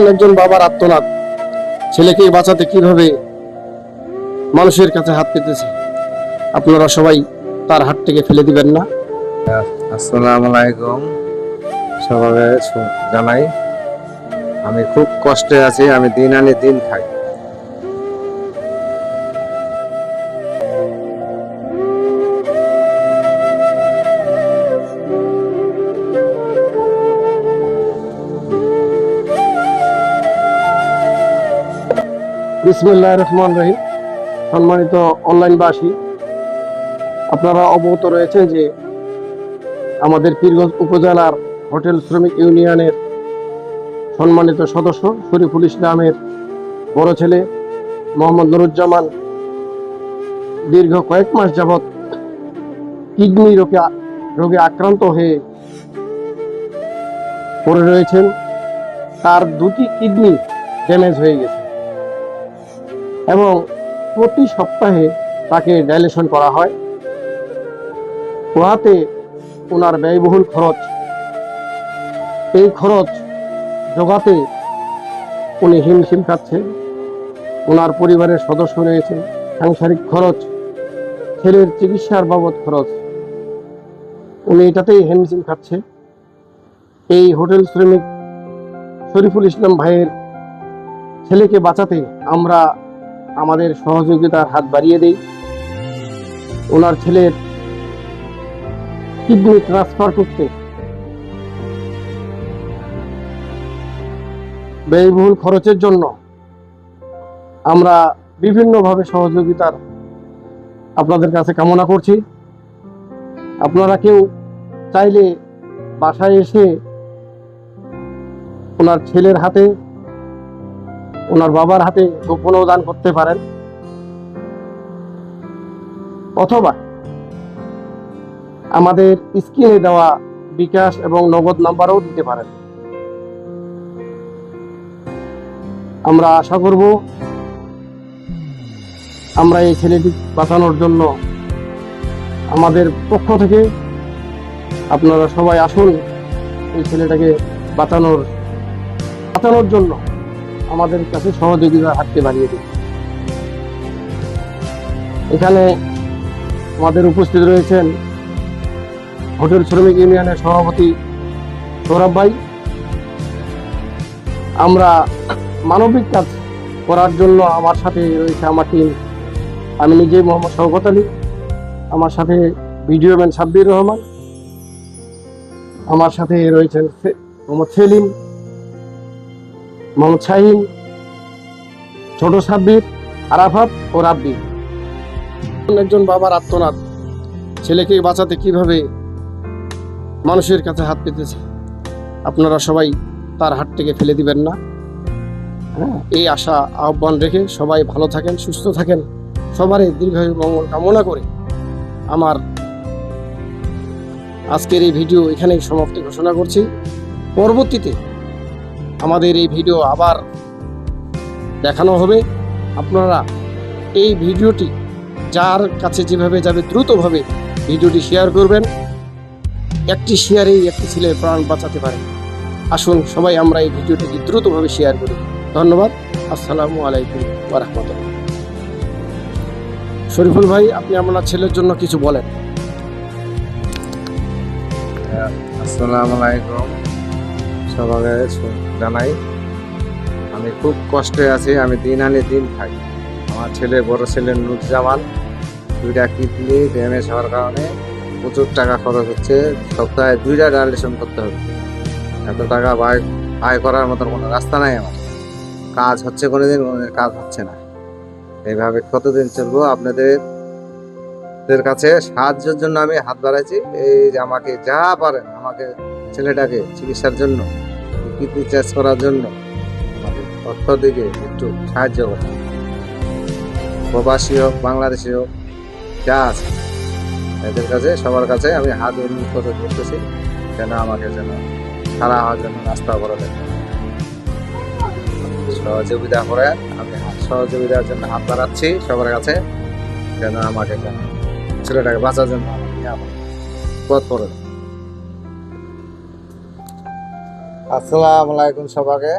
একজন বাবার আত্মনাদ ছেলেকে বাঁচাতে কিভাবে মানুষের কাছে হাত পেতেছে, আপনারা সবাই তার হাত থেকে ফেলে দিবেন না। আসসালামু আলাইকুম, সবাইকে জানাই আমি খুব কষ্টে আছি। আমি দিন আনি দিন খাই। বিসমিল্লাহির রহমানির রহিম। সম্মানিত অনলাইনবাসী, আপনারা অবগত রয়েছেন যে আমাদের পীরগঞ্জ উপজেলার হোটেল শ্রমিক ইউনিয়নের সম্মানিত সদস্য শরীফুল ইসলামের বড় ছেলে মোহাম্মদ নুরুজ্জামান দীর্ঘ কয়েক মাস যাবৎ কিডনি রোগে আক্রান্ত হয়ে পড়ে রয়েছেন। তার দুটি কিডনি ড্যামেজ হয়ে গেছে এবং প্রতি সপ্তাহে তাকে ডায়ালিসিস করা হয়। ওহাতে ওনার ব্যয়বহুল খরচ, এই খরচ জোগাতে উনি হিমশিম খাচ্ছেন। ওনার পরিবারের সদস্য রয়েছে, সাংসারিক খরচ, ছেলের চিকিৎসার বাবদ খরচ, উনি এটাতেই হিমশিম খাচ্ছে। এই হোটেল শ্রমিক শরীফুল ইসলাম ভাইয়ের ছেলেকে বাঁচাতে আমরা আমাদের সহযোগিতার হাত বাড়িয়ে দেই। ওনার ছেলের কিডনি ট্রান্সফার করতে ব্যয়বহুল খরচের জন্য আমরা বিভিন্নভাবে সহযোগিতার আপনাদের কাছে কামনা করছি। আপনারা কেউ চাইলে বাসায় এসে ওনার ছেলের হাতে, ওনার বাবার হাতে গোপন দান করতে পারেন, অথবা আমাদের স্ক্রিনে দেওয়া বিকাশ এবং নগদ নাম্বারও দিতে পারেন। আমরা আশা করব আমরা এই ছেলেটি বাঁচানোর জন্য আমাদের পক্ষ থেকে আপনারা সবাই আসুন, এই ছেলেটাকে বাঁচানোর জন্য আমাদের কাছে সহযোগিতার হাতকে বাড়িয়ে দিন। এখানে আমাদের উপস্থিত রয়েছেন হোটেল শ্রমিক ইউনিয়নের সভাপতি সৌরভ ভাই। আমরা মানবিক কাজ করার জন্য আমার সাথে রয়েছে আমার টিম। আমি নিজেই মোহাম্মদ শওকত আলী, আমার সাথে ভিডিও ম্যান সাব্বির রহমান, আমার সাথে রয়েছেন মোহাম্মদ সেলিম, মোহাম্মদ শাহিন, ছোট সাব্বির, আরাফাত ও রাব্বি। একজন বাবার আত্মনাদ ছেলেকে বাঁচাতে কিভাবে মানুষের কাছে হাত পেতেছে, আপনারা সবাই তার হাত থেকে ফেলে দিবেন না। এই আশা আহ্বান রেখে সবাই ভালো থাকেন, সুস্থ থাকেন, সবারই দীর্ঘায়ু মঙ্গল কামনা করে আমার আজকের এই ভিডিও এখানেই সমাপ্তি ঘোষণা করছি। পরবর্তীতে আমাদের এই ভিডিও আবার দেখানো হবে। আপনারা এই ভিডিওটি যার কাছে যেভাবে যাবে দ্রুতভাবে ভিডিওটি শেয়ার করবেন। একটি শেয়ারেই একটি ছেলের প্রাণ বাঁচাতে পারে। আসুন সবাই আমরা এই ভিডিওটিকে দ্রুতভাবে শেয়ার করি। ধন্যবাদ। আসসালামু আলাইকুম ওয়া রাহমাতুল্লাহ। শরীফুল ভাই, আপনি আপনার ছেলের জন্য কিছু বলেন। আসসালামু আলাইকুম, সবাইকে জানাই আমি খুব কষ্টে আছি। আমি দিন আনি দিন খাই। আমার ছেলে, বড় ছেলে নুরুজ্জামান, দুইটা কিডনি ড্যামেজ হওয়ার কারণে প্রচুর টাকা খরচ হচ্ছে। সপ্তাহে 2টা ডায়ালিসিস করতে হচ্ছে। এত টাকা আয় করার মতো কোনো রাস্তা নাই। আমার কাজ হচ্ছে, কোনোদিন কাজ হচ্ছে না। এইভাবে কতদিন চলবো? আপনাদের কাছে সাহায্যের জন্য আমি হাত বাড়াইছি। এই যে আমাকে যা পারেন, আমাকে ছেলেটাকে চিকিৎসার জন্য, কিডনি চেঞ্জ করার জন্য আমাদের অর্থ দিকে একটু সাহায্য করেন। প্রবাসী হোক, বাংলাদেশি হোক, যা আছে এদের কাছে, সবার কাছে আমি হাত উন্নীত করে করতেছি, যেন আমাকে যেন খাড়া হওয়ার জন্য রাস্তা করে দেন, সহযোগিতা করে। আমি সহযোগিতার জন্য হাত বাড়াচ্ছি সবার কাছে, যেন আমাকে যেন ছেলেটাকে বাঁচার জন্য পথ করে। আসসালামু আলাইকুম সবাইকে।